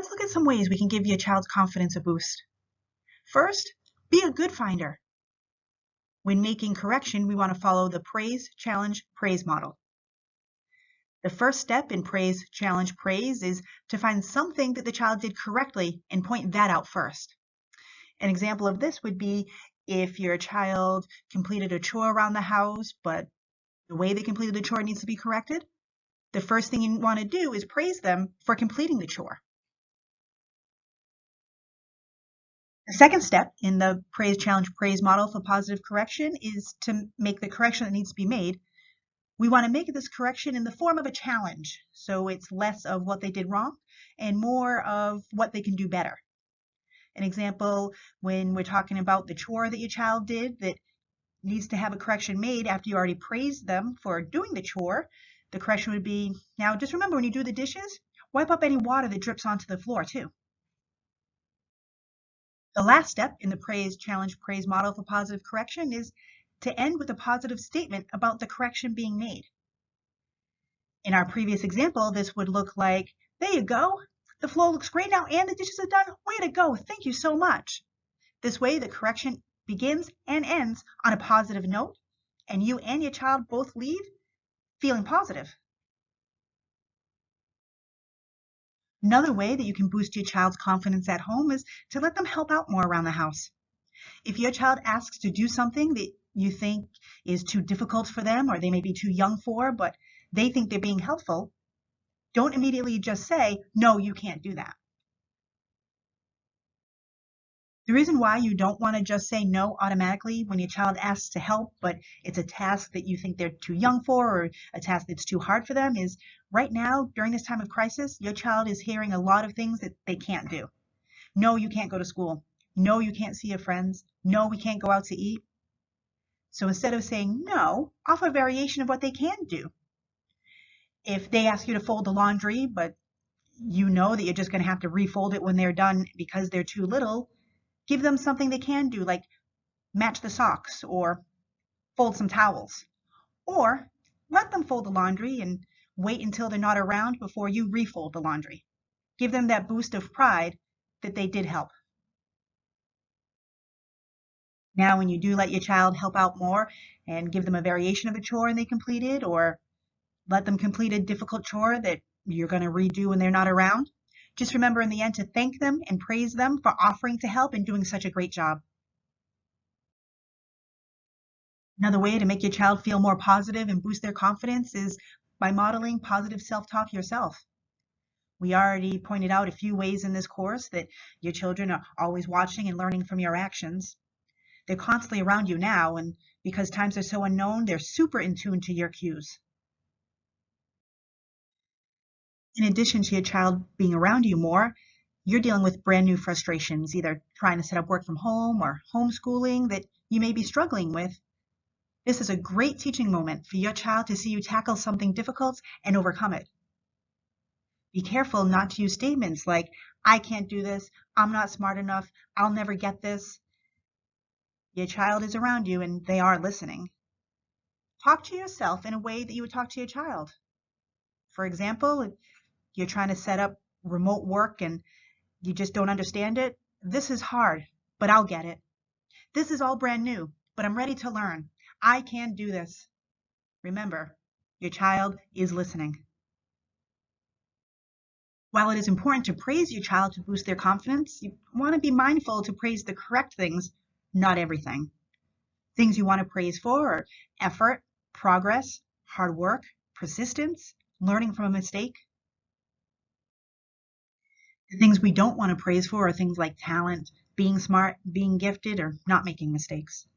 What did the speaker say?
Let's look at some ways we can give your child's confidence a boost. First, be a good finder. When making correction, we want to follow the praise, challenge, praise model. The first step in praise, challenge, praise is to find something that the child did correctly and point that out first. An example of this would be if your child completed a chore around the house, but the way they completed the chore needs to be corrected. The first thing you want to do is praise them for completing the chore. The second step in the praise, challenge, praise model for positive correction is to make the correction that needs to be made. We want to make this correction in the form of a challenge, so it's less of what they did wrong and more of what they can do better. An example, when we're talking about the chore that your child did that needs to have a correction made after you already praised them for doing the chore, the correction would be, now just remember when you do the dishes, wipe up any water that drips onto the floor too. The last step in the praise, challenge, praise model for positive correction is to end with a positive statement about the correction being made. In our previous example, this would look like, there you go. The floor looks great now and the dishes are done. Way to go. Thank you so much. This way, the correction begins and ends on a positive note, and you and your child both leave feeling positive. Another way that you can boost your child's confidence at home is to let them help out more around the house. If your child asks to do something that you think is too difficult for them or they may be too young for, but they think they're being helpful, don't immediately just say, no, you can't do that. The reason why you don't want to just say no automatically when your child asks to help, but it's a task that you think they're too young for or a task that's too hard for them is right now, during this time of crisis, your child is hearing a lot of things that they can't do. No, you can't go to school. No, you can't see your friends. No, we can't go out to eat. So instead of saying no, offer a variation of what they can do. If they ask you to fold the laundry, but you know that you're just going to have to refold it when they're done because they're too little, give them something they can do, like match the socks or fold some towels. Or let them fold the laundry and wait until they're not around before you refold the laundry. Give them that boost of pride that they did help. Now, when you do let your child help out more and give them a variation of a chore they completed, or let them complete a difficult chore that you're going to redo when they're not around, just remember in the end to thank them and praise them for offering to help and doing such a great job. Another way to make your child feel more positive and boost their confidence is by modeling positive self-talk yourself. We already pointed out a few ways in this course that your children are always watching and learning from your actions. They're constantly around you now, and because times are so unknown, they're super in tune to your cues. In addition to your child being around you more, you're dealing with brand new frustrations, either trying to set up work from home or homeschooling that you may be struggling with. This is a great teaching moment for your child to see you tackle something difficult and overcome it. Be careful not to use statements like, I can't do this, I'm not smart enough, I'll never get this. Your child is around you and they are listening. Talk to yourself in a way that you would talk to your child. For example, if you're trying to set up remote work and you just don't understand it, this is hard, but I'll get it. This is all brand new, but I'm ready to learn. I can do this. Remember, your child is listening. While it is important to praise your child to boost their confidence, you want to be mindful to praise the correct things, not everything. Things you want to praise for are effort, progress, hard work, persistence, learning from a mistake. The things we don't want to praise for are things like talent, being smart, being gifted, or not making mistakes.